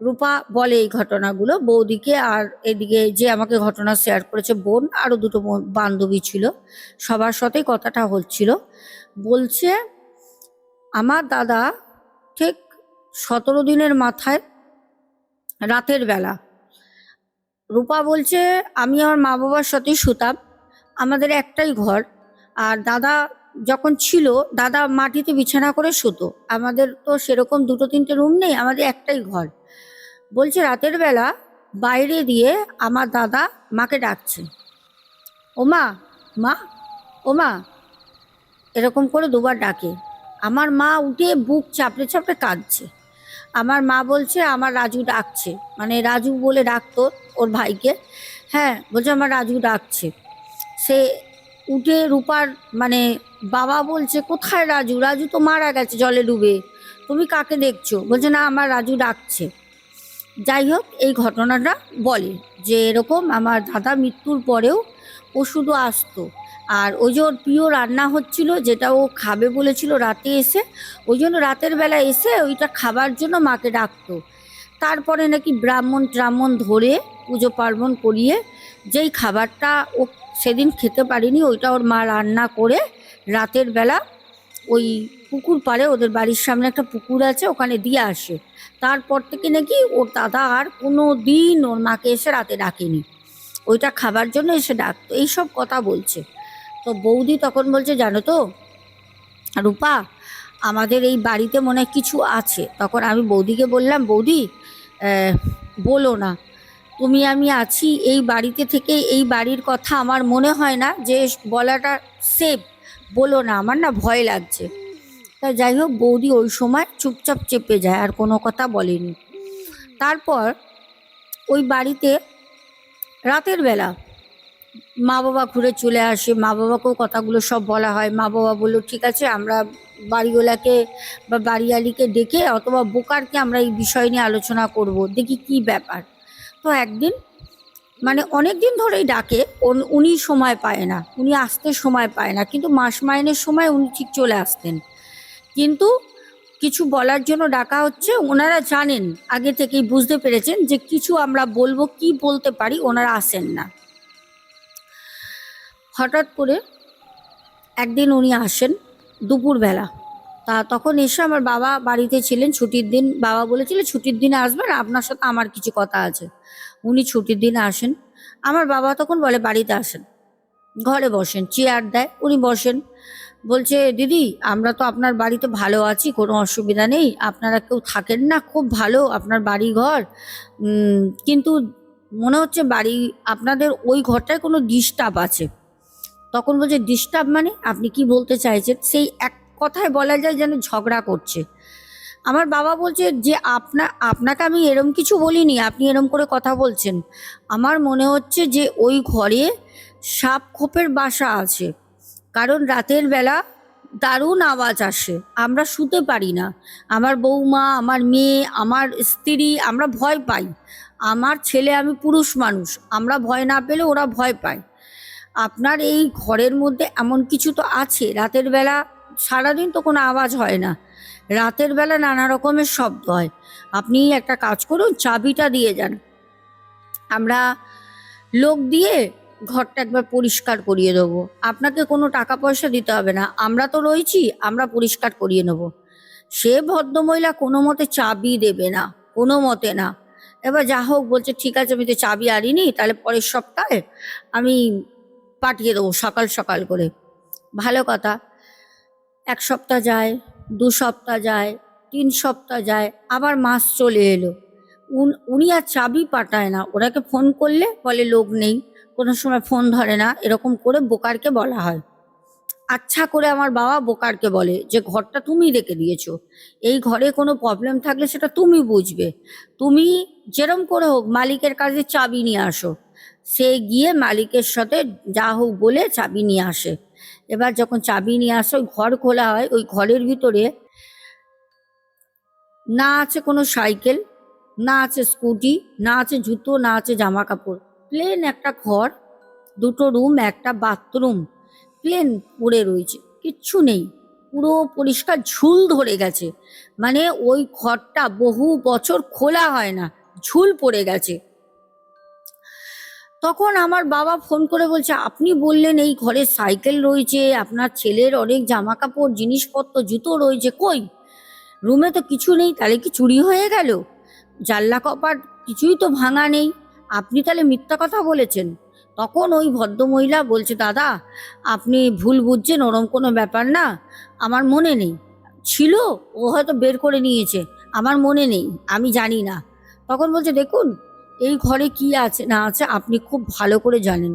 রূপা বলে এই ঘটনাগুলো বৌদিকে, আর এদিকে যে আমাকে ঘটনা শেয়ার করেছে বোন, আরও 2টো বান্ধবী ছিল, সবার সাথেই কথাটা হচ্ছিল। বলছে আমার দাদা ঠিক 17 দিনের মাথায় রাতের বেলা, রূপা বলছে আমি আমার মা বাবার সাথেই শুতাম, আমাদের একটাই ঘর, আর দাদা যখন ছিল দাদা মাটিতে বিছানা করে শুতো, আমাদের তো সেরকম 2-3টে রুম নেই, আমাদের একটাই ঘর। বলছে রাতের বেলা বাইরে দিয়ে আমার দাদা মাকে ডাকছে, ও মা, মা, ও মা, এরকম করে 2বার ডাকে। আমার মা উঠে বুক চাপড়ে চাপড়ে কাঁদছে। আমার মা বলছে আমার রাজু ডাকছে, মানে রাজু বলে ডাকতো ওর ভাইকে, হ্যাঁ বলছে আমার রাজু ডাকছে। সে উঠে রূপার মানে বাবা বলছে কোথায় রাজু, রাজু তো মারা গেছে জলে ডুবে, তুমি কাকে দেখছো? বলছে না আমার রাজু ডাকছে। যাই হোক, এই ঘটনাটা বলে যে এরকম আমার দাদা মৃত্যুর পরেও ও শুধু আসতো, আর ওই যে ওর প্রিয় রান্না হচ্ছিল যেটা ও খাবে বলেছিল রাতে এসে, ওই জন্য রাতের বেলা এসে ওইটা খাবার জন্য মাকে ডাকতো। তারপরে নাকি ব্রাহ্মণ ট্রাহ্মণ ধরে পুজো পার্বণ করিয়ে যেই খাবারটা ও সেদিন খেতে পারিনি, ওইটা ওর মা রান্না করে রাতের বেলা ওই পুকুর পাড়ে, ওদের বাড়ির সামনে একটা পুকুর আছে, ওখানে দিয়ে আসে। তারপর থেকে নাকি ওর দাদা আর কোনো দিন ওর মাকে এসে রাতে ডাকেনি, ওইটা খাবার জন্য এসে ডাকতো, এইসব কথা বলছে। তো বৌদি তখন বলছে জানো তো রূপা, আমাদের এই বাড়িতে মনে হয় কিছু আছে। তখন আমি বৌদিকে বললাম বৌদি বলো না, তুমি আমি আছি এই বাড়িতে থেকে, এই বাড়ির কথা আমার মনে হয় না যে বলাটা সেফ, বলো না, আমার না ভয় লাগছে। তা যাই হোক, বৌদি ওই সময় চুপচাপ চেপে যায়, আর কোনো কথা বলেনি। তারপর ওই বাড়িতে রাতের বেলা মা বাবা ঘুরে চলে আসে, মা বাবাকেও কথাগুলো সব বলা হয়। মা বাবা বললো ঠিক আছে, আমরা বাড়িওয়ালাকে বা বাড়িওয়ালিকে ডেকে অথবা বোকারকে আমরা এই বিষয় নিয়ে আলোচনা করব, দেখি কি ব্যাপার। তো একদিন, মানে অনেক দিন ধরেই ডাকে, উনি সময় পায় না, উনি আসতে সময় পায় না, কিন্তু মাস মাইনের সময় উনি ঠিক চলে আসতেন। কিন্তু কিছু বলার জন্য ডাকা হচ্ছে, ওনারা জানেন, আগে থেকেই বুঝতে পেরেছেন যে কিছু আমরা বলবো, কি বলতে পারি, ওনারা আসেন না। হঠাৎ করে একদিন উনি আসেন দুপুরবেলা। তখন এসে আমার বাবা বাড়িতে ছিলেন, ছুটির দিন, বাবা বলেছিলেন ছুটির দিনে আসবেন, আপনার সাথে আমার কিছু কথা আছে। উনি ছুটির দিনে আসেন। আমার বাবা তখন বলে বাড়িতে আসেন, ঘরে বসেন, চেয়ার দেয়, উনি বসেন। বলছে দিদি, আমরা তো আপনার বাড়িতে ভালো আছি, কোনো অসুবিধা নেই, আপনারা কেউ থাকেন না, খুব ভালো আপনার বাড়ি ঘর, কিন্তু মনে হচ্ছে বাড়ি আপনাদের ওই ঘরটায় কোনো ডিস্টার্ব আছে। তখন বলছে ডিস্টার্ব মানে আপনি কি বলতে চাইছেন? সেই এক কথায় বলা যায় যেন ঝগড়া করছে। আমার বাবা বলছে যে আপনাকে আমি এরম কিছু বলিনি, আপনি এরম করে কথা বলছেন। আমার মনে হচ্ছে যে ওই ঘরে সাপ খোপের বাসা আছে, কারণ রাতের বেলা দারুণ আওয়াজ আসে, আমরা শুতে পারি না। আমার বৌমা, আমার মেয়ে, আমার স্ত্রী, আমরা ভয় পাই। আমার ছেলে, আমি পুরুষ মানুষ, আমরা ভয় না পেলে ওরা ভয় পায়। আপনার এই ঘরের মধ্যে এমন কিছু তো আছে, রাতের বেলা সারাদিন তো কোনো আওয়াজ হয় না, রাতের বেলা নানা রকমের শব্দ হয়। আপনি একটা কাজ করুন, চাবিটা দিয়ে যান, আমরা লোক দিয়ে ঘরটা একবার পরিষ্কার করিয়ে দেবো, আপনাকে কোনো টাকা পয়সা দিতে হবে না, আমরা তো রয়েছি, আমরা পরিষ্কার করিয়ে নেব। সে ভদ্রমহিলা কোনো মতে চাবি দেবে না, কোনো মতে না। এবার যা হোক, বলছে ঠিক আছে, আমি তো চাবি আনিনি, তাহলে পরের সপ্তাহে আমি পাঠিয়ে দেবো সকাল সকাল করে। ভালো কথা। 1 সপ্তাহ যায়, 2 সপ্তাহ যায়, 3 সপ্তাহ যায়, আবার মাস চলে এলো। উনি আর চাবি পাঠায় না, ওনাকে ফোন করলে বলে লোক নেই, কোনো সময় ফোন ধরে না, এরকম করে বোকারকে বলা হয়। আচ্ছা করে আমার বাবা বোকারকে বলে যে ঘরটা তুমি রেখে দিয়েছো, এই ঘরে কোনো প্রবলেম থাকলে সেটা তুমি বুঝবে, তুমি যেরম করে হোক মালিকের কাছে চাবি নিয়ে আসো। সে গিয়ে মালিকের সাথে যা হোক বলে চাবি নিয়ে আসে। এবার যখন চাবি নিয়ে আসে, ওই ঘর খোলা হয়, ওই ঘরের ভিতরে না আছে কোনো সাইকেল, না আছে স্কুটি, না আছে জুতো, না আছে জামা কাপড়, প্লেন একটা ঘর, 2টো রুম, একটা বাথরুম, প্লেন পড়ে রয়েছে, কিচ্ছু নেই, পুরো পরিষ্কার, ঝুল ধরে গেছে। মানে ওই ঘরটা বহু বছর খোলা হয় না, ঝুল পড়ে গেছে। তখন আমার বাবা ফোন করে বলছে আপনি বললেন এই ঘরে সাইকেল রয়েছে, আপনার ছেলের অনেক জামা কাপড়, জিনিসপত্র, জুতো রয়েছে, কই রুমে তো কিছু নেই, তাহলে কি চুরি হয়ে গেল? জানলা কপাট কিছুই তো ভাঙা নেই, আপনি তাহলে মিথ্যা কথা বলেছেন। তখন ওই ভদ্রমহিলা বলছে দাদা, আপনি ভুল বুঝছেন, ওরম কোনো ব্যাপার না, আমার মনে নেই, ছিল, ও হয়তো বের করে নিয়েছে, আমার মনে নেই, আমি জানি না। তখন বলছে দেখুন, এই ঘরে কি আছে না আছে আপনি খুব ভালো করে জানেন,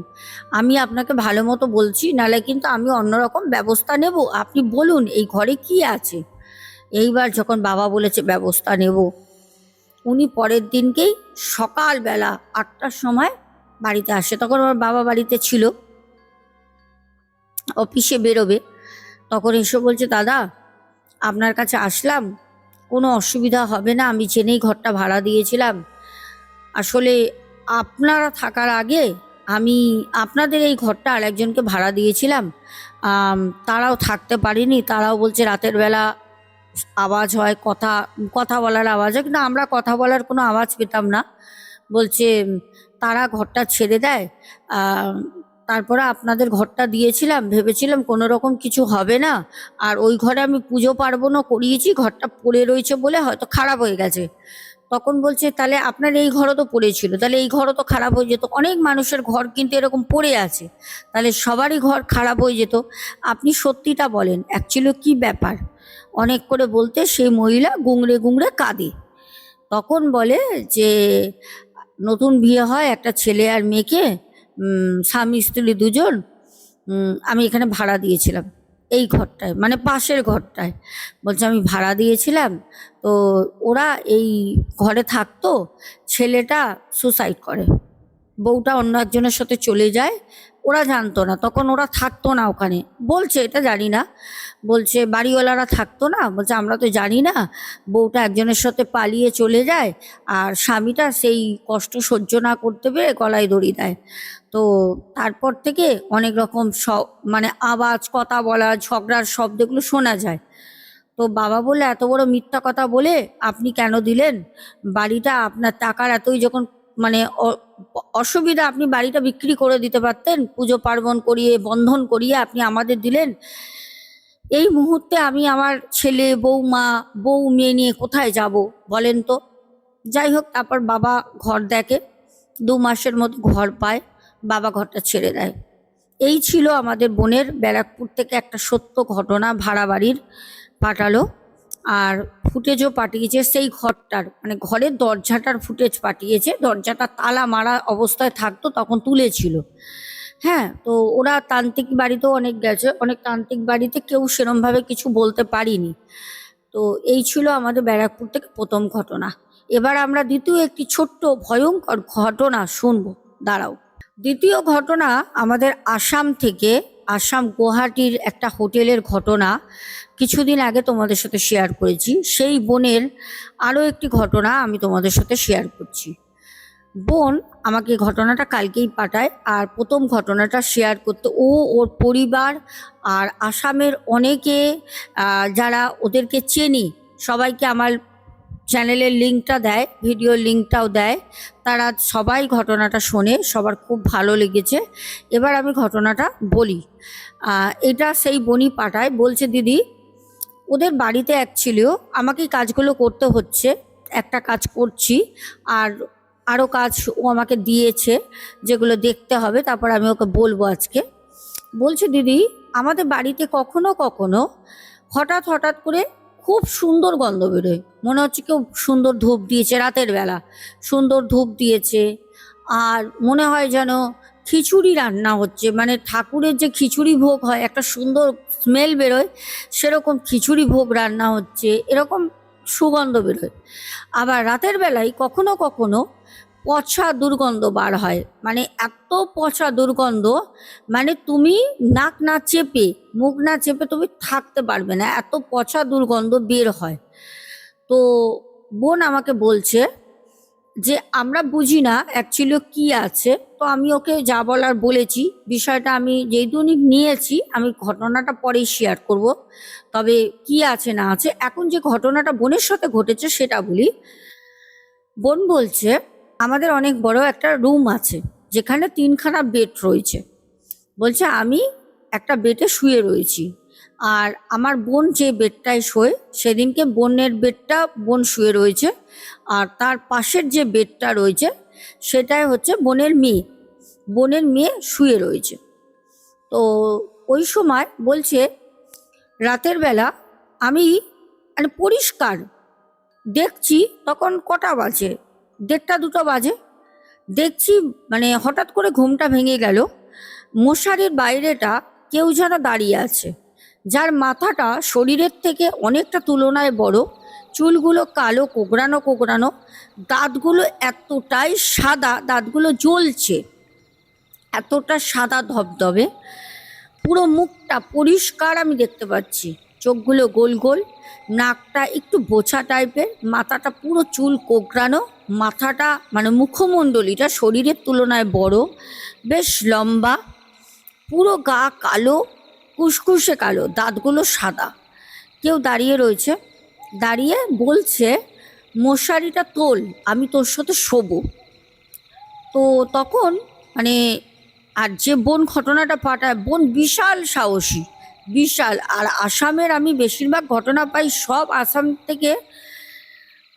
আমি আপনাকে ভালো মতো বলছি, নাহলে কিন্তু আমি অন্যরকম ব্যবস্থা নেব, আপনি বলুন এই ঘরে কি আছে। এইবার যখন বাবা বলেছে ব্যবস্থা নেব, উনি পরের দিনকেই সকালবেলা 8টার সময় বাড়িতে আসে। তখন আমার বাবা বাড়িতে ছিল, অফিসে বেরোবে। তখন এসে বলছে দাদা, আপনার কাছে আসলাম, কোনো অসুবিধা হবে না, আমি জেনেই ঘরটা ভাড়া দিয়েছিলাম। আসলে আপনারা থাকার আগে আমি আপনাদের এই ঘরটা আরেকজনকে ভাড়া দিয়েছিলাম, তারাও থাকতে পারেনি, তারাও বলছে রাতের বেলা আওয়াজ হয়, কথা কথা বলার আওয়াজ হয়, কিন্তু আমরা কথা বলার কোনো আওয়াজ পেতাম না। বলছে তারা ঘরটা ছেড়ে দেয়, তারপরে আপনাদের ঘরটা দিয়েছিলাম, ভেবেছিলাম কোনো রকম কিছু হবে না, আর ওই ঘরে আমি পুজো পার্বণও করিয়েছি, ঘরটা পড়ে রয়েছে বলে হয়তো খারাপ হয়ে গেছে। তখন বলছে তাহলে আপনার এই ঘরও তো পড়েছিল, তাহলে এই ঘরও তো খারাপ হয়ে যেত, অনেক মানুষের ঘর কিন্তু এরকম পড়ে আছে, তাহলে সবারই ঘর খারাপ হয়ে যেত, আপনি সত্যিটা বলেন অ্যাকচুয়ালি কি ব্যাপার। অনেক করে বলতে সেই মহিলা গুংড়ে গুংড়ে কাঁদে। তখন বলে যে নতুন বিয়ে হয়, একটা ছেলে আর মেয়েকে, স্বামী স্ত্রী দুজন, আমি এখানে ভাড়া দিয়েছিলাম। এই ঘরটায়, মানে পাশের ঘরটায়। বলছে আমি ভাড়া দিয়েছিলাম, তো ওরা এই ঘরে থাকতো, ছেলেটা সুসাইড করে, বউটা অন্য একজনের সাথে চলে যায়। ওরা জানতো না, তখন ওরা থাকতো না ওখানে, বলছে এটা জানি না। বলছে বাড়িওয়ালারা থাকতো না, বলছে আমরা তো জানি না, বউটা একজনের সাথে পালিয়ে চলে যায়, আর স্বামীটা সেই কষ্ট সহ্য না করতে পেরে গলায় দড়ি দেয়। তো তারপর থেকে অনেক রকম মানে আওয়াজ, কথা বলা, ঝগড়ার শব্দগুলো শোনা যায়। তো বাবা বলে এত বড় মিথ্যা কথা বলে আপনি কেন দিলেন বাড়িটা? আপনার টাকার এতই যখন মানে অসুবিধা, আপনি বাড়িটা বিক্রি করে দিতে পারতেন, পুজো পার্বণ করিয়ে বন্ধন করিয়ে আপনি আমাদের দিলেন। এই মুহূর্তে আমি আমার ছেলে, বৌমা, বউ মেয়ে নিয়ে কোথায় যাব বলেন তো? যাই হোক, তারপর বাবা ঘর দেখে, 2 মাসের মতো ঘর পায়, বাবা ঘরটা ছেড়ে দেয়। এই ছিল আমাদের বোনের ব্যারাকপুর থেকে একটা সত্য ঘটনা, ভাড়া বাড়ির পাঠালো। আর ফুটেজও পাঠিয়েছে সেই ঘরটার, মানে ঘরের দরজাটার ফুটেজ পাঠিয়েছে। দরজাটা তালা মারা অবস্থায় থাকতো, তখন তুলেছিল। হ্যাঁ, তো ওরা তান্ত্রিক বাড়িতেও অনেক গেছে, অনেক তান্ত্রিক বাড়িতে কেউ সেরমভাবে কিছু বলতে পারিনি। তো এই ছিল আমাদের ব্যারাকপুর থেকে প্রথম ঘটনা। এবার আমরা দ্বিতীয় একটি ছোট্ট ভয়ঙ্কর ঘটনা শুনবো, দাঁড়াও। দ্বিতীয় ঘটনা আমাদের আসাম থেকে, আসাম গুয়াহাটির একটা হোটেলের ঘটনা। কিছুদিন আগে তোমাদের সাথে শেয়ার করেছি, সেই বোনের আরও একটি ঘটনা আমি তোমাদের সাথে শেয়ার করছি। বোন আমাকে ঘটনাটা কালকেই পাঠায়, আর প্রথম ঘটনাটা শেয়ার করতে ওর পরিবার আর আসামের অনেকে যারা ওদেরকে চেনি, সবাইকে আমার চ্যানেলের লিঙ্কটা দেয়, ভিডিওর লিঙ্কটাও দেয়। তারা সবাই ঘটনাটা শোনে, সবার খুব ভালো লেগেছে। এবার আমি ঘটনাটা বলি। এটা সেই বোনই পাঠায়, বলছে দিদি ওদের বাড়িতে অ্যাকচুয়ালিও আমাকেই কাজগুলো করতে হচ্ছে, একটা কাজ করছি, আর আরও কাজ ও আমাকে দিয়েছে যেগুলো দেখতে হবে, তারপর আমি ওকে বলবো আজকে। বলছে দিদি আমাদের বাড়িতে কখনো কখনো হঠাৎ হঠাৎ করে খুব সুন্দর গন্ধ বেরোয়, মনে হচ্ছে কেউ সুন্দর ধূপ দিয়েছে, রাতের বেলা সুন্দর ধূপ দিয়েছে। আর মনে হয় যেন খিচুড়ি রান্না হচ্ছে, মানে ঠাকুরের যে খিচুড়ি ভোগ হয় একটা সুন্দর স্মেল বেরোয়, সেরকম খিচুড়ি ভোগ রান্না হচ্ছে, এরকম সুগন্ধ বেরোয়। আবার রাতের বেলায় কখনো কখনো পচা দুর্গন্ধ বার হয়, মানে এত পচা দুর্গন্ধ, মানে তুমি নাক না চেপে, মুখ না চেপে তুমি থাকতে পারবে না, এত পচা দুর্গন্ধ বের হয়। তো বোন আমাকে বলছে যে আমরা বুঝি না অ্যাকচুয়ালি কি আছে। তো আমি ওকে যা বলার বলেছি, বিষয়টা আমি যেই দৈনিক নিয়েছি, আমি ঘটনাটা পরেই শেয়ার করব। তবে কি আছে না আছে, এখন যে ঘটনাটা বোনের সাথে ঘটেছে সেটা বলি। বোন বলছে আমাদের অনেক বড় একটা রুম আছে, যেখানে 3খানা বেড রয়েছে। বলছে আমি একটা বেডে শুয়ে রয়েছি, আর আমার বোন যে বেডটায় শোয়, সেদিনকে বোনের বেডটা বোন শুয়ে রয়েছে, আর তার পাশের যে বেডটা রয়েছে সেটাই হচ্ছে বোনের মেয়ে শুয়ে রয়েছে। তো ওই সময় বলছে রাতের বেলা আমি মানে পরিষ্কার দেখছি, তখন কটা বাজে, 1:30-2টা বাজে, দেখছি মানে হঠাৎ করে ঘুমটা ভেঙে গেল। মশারির বাইরেটা কেউ যেন দাঁড়িয়ে আছে, যার মাথাটা শরীরের থেকে অনেকটা তুলনায় বড়, চুলগুলো কালো কোঁকড়ানো কোঁকড়ানো, দাঁতগুলো এতটাই সাদা, দাঁতগুলো জ্বলছে, এতটা সাদা ধবধবে, পুরো মুখটা পরিষ্কার আমি দেখতে পাচ্ছি, চোখগুলো গোল গোল, নাকটা একটু বোছা টাইপের, মাথাটা পুরো চুল কোঁকড়ানো, মাথাটা মানে মুখমণ্ডলীটা শরীরের তুলনায় বড়, বেশ লম্বা, পুরো গা কালো, কুসকুসে কালো, দাঁতগুলো সাদা। কেউ দাঁড়িয়ে রয়েছে, দাঁড়িয়ে বলছে মশারিটা তোল, আমি তোর সাথে শোবো। তো তখন মানে, আর যে বোন ঘটনাটা পাঠায়, বোন বিশাল সাহসী, বিশাল। আর আসামের আমি বেশিরভাগ ঘটনা পাই সব আসাম থেকে,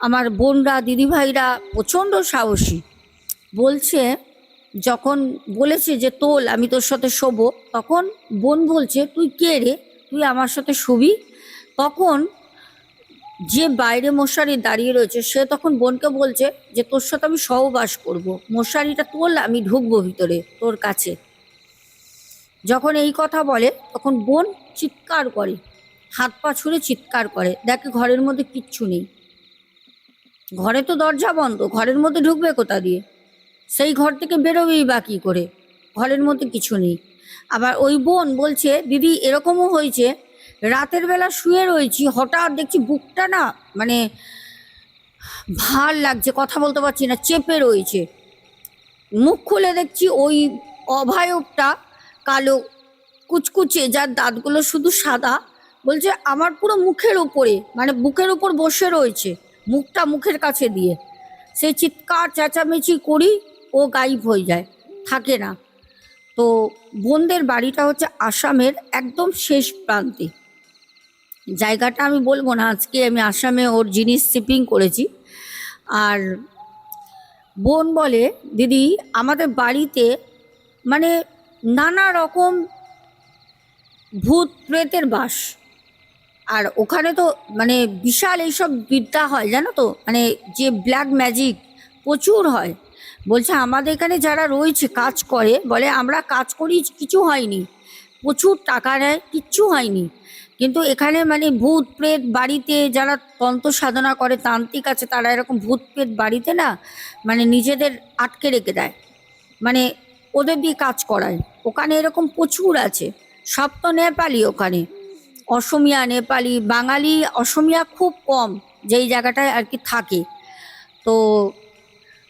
আমার বোনরা দিদিভাইরা প্রচণ্ড সাহসী। বলছে যখন বলেছে যে তোল আমি তোর সাথে শোবো, তখন বোন বলছে তুই কে রে, তুই আমার সাথে শুবি? তখন যে বাইরে মশারি দাঁড়িয়ে রয়েছে সে তখন বোনকে বলছে যে তোর সাথে আমি সহবাস করব, মশারিটা তোল আমি ঢুকবো ভিতরে তোর কাছে। যখন এই কথা বলে তখন বোন চিৎকার করে, হাত পা ছুঁড়ে চিৎকার করে, দেখে ঘরের মধ্যে কিচ্ছু নেই। ঘরে তো দরজা বন্ধ, ঘরের মধ্যে ঢুকবে কোথা দিয়ে? সেই ঘর থেকে বেরোবেই বা কী করে? ঘরের মধ্যে কিছু নেই। আবার ওই বোন বলছে, দিদি এরকমও হয়েছে, রাতের বেলা শুয়ে রয়েছি, হঠাৎ দেখছি বুকটা না মানে ভার লাগছে, কথা বলতে পারছি না, চেপে রয়েছে। মুখ খুলে দেখছি ওই অভয়বটা কালো কুচকুচে, যার দাঁতগুলো শুধু সাদা, বলছে আমার পুরো মুখের উপরে, মানে বুকের উপর বসে রয়েছে, মুখটা মুখের কাছে দিয়ে। সে চিৎকার চেঁচামেচি করি, ও গায়েব হয়ে যায়, থাকে না। তো বোনদের বাড়িটা হচ্ছে আসামের একদম শেষ প্রান্তে। জায়গাটা আমি বলবো না, আজকে আমি আসামে ওর জিনিস শিপিং করেছি। আর বোন বলে, দিদি আমাদের বাড়িতে মানে নানা রকম ভূত প্রেতের বাস। আর ওখানে তো মানে বিশাল এইসব বিদ্যা হয়, জানো তো, মানে যে ব্ল্যাক ম্যাজিক প্রচুর হয়। বলছে আমাদের এখানে যারা রয়েছে কাজ করে, বলে আমরা কাজ করি কিছু হয়নি, প্রচুর টাকা নেয়, কিচ্ছু হয়নি। কিন্তু এখানে মানে ভূত প্রেত বাড়িতে যারা তন্ত্র সাধনা করে, তান্ত্রিক আছে, তারা এরকম ভূত প্রেত বাড়িতে না মানে নিজেদের আটকে রেখে দেয়, মানে ওদের দিয়ে কাজ করায়। ওখানে এরকম প্রচুর আছে। সব তো নেপালি ওখানে, অসমিয়া, নেপালি, বাঙালি, অসমিয়া খুব কম যেই জায়গাটায় আর কি থাকে। তো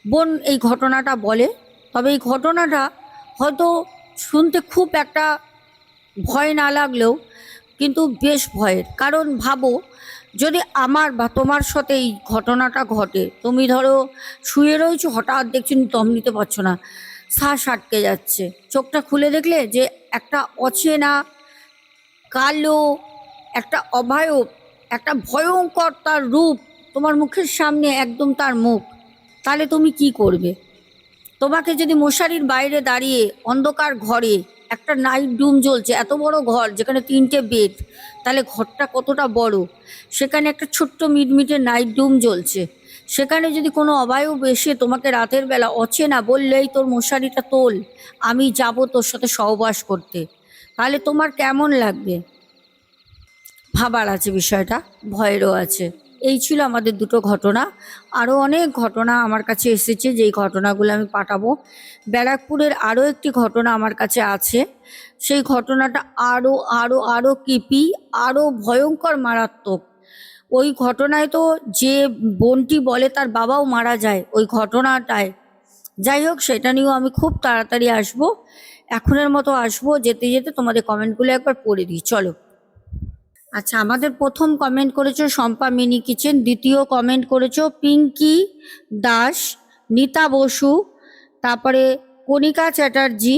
বোন এই ঘটনাটা বলে। তবে এই ঘটনাটা হয়তো শুনতে খুব একটা ভয় না লাগলেও কিন্তু বেশ ভয়ের। কারণ ভাবো, যদি আমার বা তোমার সাথে এই ঘটনাটা ঘটে, তুমি ধরো শুয়ে রয়েছো, হঠাৎ দেখছো দম নিতে পারছো না, শ্বাস আটকে যাচ্ছে, চোখটা খুলে দেখলে যে একটা অচেনা কালো একটা অভয়ব, একটা ভয়ঙ্কর তার রূপ তোমার মুখের সামনে, একদম তার মুখ, তাহলে তুমি কি করবে? তোমাকে যদি মশারির বাইরে দাঁড়িয়ে অন্ধকার ঘরে, একটা নাইট রুম জ্বলছে, এত বড় ঘর যেখানে 3টে বেড, তাহলে ঘরটা কতটা বড়, সেখানে একটা ছোট্ট মিটমিটে নাইট রুম জ্বলছে, সেখানে যদি কোনো অবায়ব এসে তোমাকে রাতের বেলা অচেনা বললেই তোর মশারিটা তোল, আমি যাব তোর সাথে সহবাস করতে, তাহলে তোমার কেমন লাগবে? ভাবার আছে বিষয়টা, ভয়েরও আছে। এই ছিল আমাদের দুটো ঘটনা। আরও অনেক ঘটনা আমার কাছে এসেছে, যেই ঘটনাগুলো আমি পাঠাবো। ব্যারাকপুরের আরও একটি ঘটনা আমার কাছে আছে, সেই ঘটনাটা আরও আরও আরও কৃপি, আরও ভয়ঙ্কর, মারাত্মক। ওই ঘটনায় তো যে বোনটি বলে তার বাবাও মারা যায় ওই ঘটনাটায়। যাই হোক, সেটা নিয়েও আমি খুব তাড়াতাড়ি আসবো। এখনের মতো আসবো, যেতে যেতে তোমাদের কমেন্টগুলো একবার পড়ে দিই, চলো। আচ্ছা, আমাদের প্রথম কমেন্ট করেছো শম্পা মিনি কিচেন, দ্বিতীয় কমেন্ট করেছো পিঙ্কি দাস, নিতা বসু, তারপরে কণিকা চ্যাটার্জি,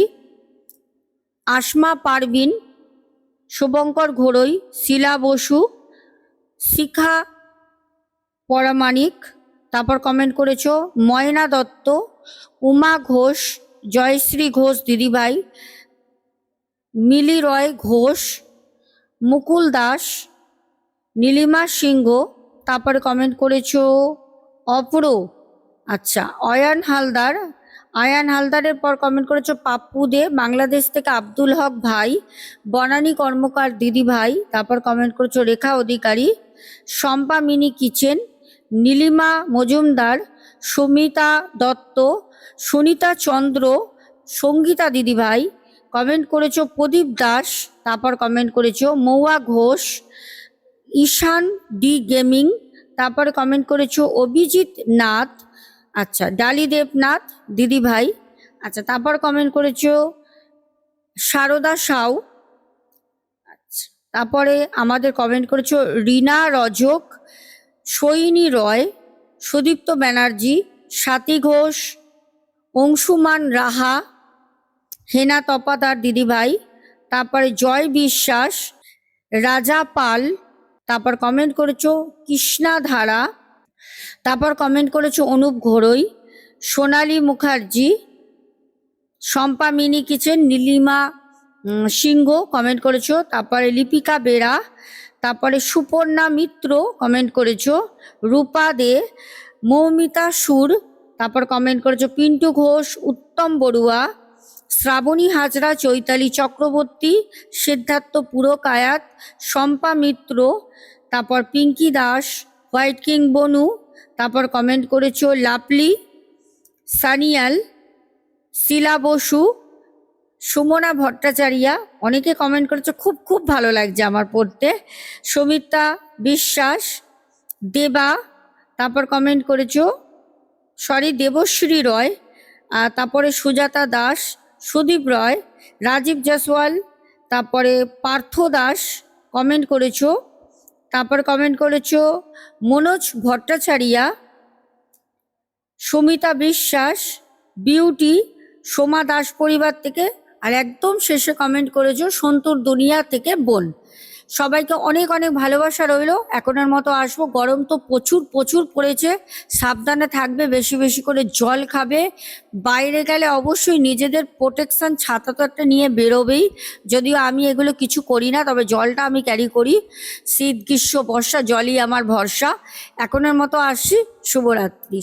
আসমা পারভিন, শুভঙ্কর ঘোড়ই, শিলা বসু, শিখা পরামানিক, তারপর কমেন্ট করেছো ময়না দত্ত, উমা ঘোষ, জয়শ্রী ঘোষ দিদিভাই, মিলি রয় ঘোষ, মুকুল দাস, নীলিমা সিংহ, তারপরে কমেন্ট করেছো অপর, আচ্ছা অয়ান হালদার, আয়ান হালদারের পর কমেন্ট করেছো পাপ্পু দে, বাংলাদেশ থেকে আব্দুল হক ভাই, বনানী কর্মকার দিদি ভাই, তারপর কমেন্ট করেছো রেখা অধিকারী, শম্পা মিনি কিচেন, নীলিমা মজুমদার, সুমিতা দত্ত, সুনিতা চন্দ্র, সঙ্গীতা দিদিভাই, কমেন্ট করেছো প্রদীপ দাস, তারপর কমেন্ট করেছো মৌয়া ঘোষ, ঈশান ডি গেমিং, তারপরে কমেন্ট করেছো অভিজিৎ নাথ, আচ্ছা ডালি দেবনাথ দিদিভাই, আচ্ছা তারপর কমেন্ট করেছো সারদা সাউ, আচ্ছা তারপরে আমাদের কমেন্ট করেছো রিনা রজক, সৈনী রয়, সুদীপ্ত ব্যানার্জি, স্বাতী ঘোষ, অংশুমান রাহা, হেনা তপাদার দিদিভাই, তারপরে জয় বিশ্বাস, রাজা পাল, তারপর কমেন্ট করেছো কৃষ্ণা ধারা, তারপর কমেন্ট করেছো অনুপ ঘোড়ই, সোনালী মুখার্জি, শম্পা মিনি কিচেন, নীলিমা সিংহ কমেন্ট করেছো, তারপরে লিপিকা বেরা, তারপরে সুপর্ণা মিত্র কমেন্ট করেছো, রূপা দে, মৌমিতা সুর, তারপর কমেন্ট করেছো পিন্টু ঘোষ, উত্তম বড়ুয়া, শ্রাবণী হাজরা, চৈতালি চক্রবর্তী, সিদ্ধার্থ পুরকায়াত, শম্পা মিত্র, তারপর পিঙ্কি দাস, হোয়াইট কিং বনু, তারপর কমেন্ট করেছো লাভলি, সানিয়াল, শিলা বসু, সুমনা ভট্টাচার্যা, অনেকে কমেন্ট করেছো, খুব খুব ভালো লাগছে আমার পড়তে। সমিতা বিশ্বাস, দেবা, তারপর কমেন্ট করেছো দেবশ্রী রয়, তারপরে সুজাতা দাস, সুদীপ রয়, রাজীব জয়সওয়াল, তারপরে পার্থ দাস কমেন্ট করেছো, তারপর কমেন্ট করেছো মনোজ ভট্টাচার্যা, সুমিতা বিশ্বাস, বিউটি, সোমা দাস পরিবার থেকে, আর একদম শেষে কমেন্ট করেছো সন্তুর দুনিয়া থেকে বোন। সবাইকে অনেক অনেক ভালোবাসা রইলো। এখনের মতো আসবো। গরম তো প্রচুর প্রচুর পড়েছে, সাবধানে থাকবে, বেশি বেশি করে জল খাবে, বাইরে গেলে অবশ্যই নিজেদের প্রোটেকশন, ছাতা তো একটা নিয়ে বেরোবেই, যদিও আমি এগুলো কিছু করি না, তবে জলটা আমি ক্যারি করি। শীত গ্রীষ্ম বর্ষা জলই আমার ভরসা। এখনের মতো আসছি, শুভরাত্রি।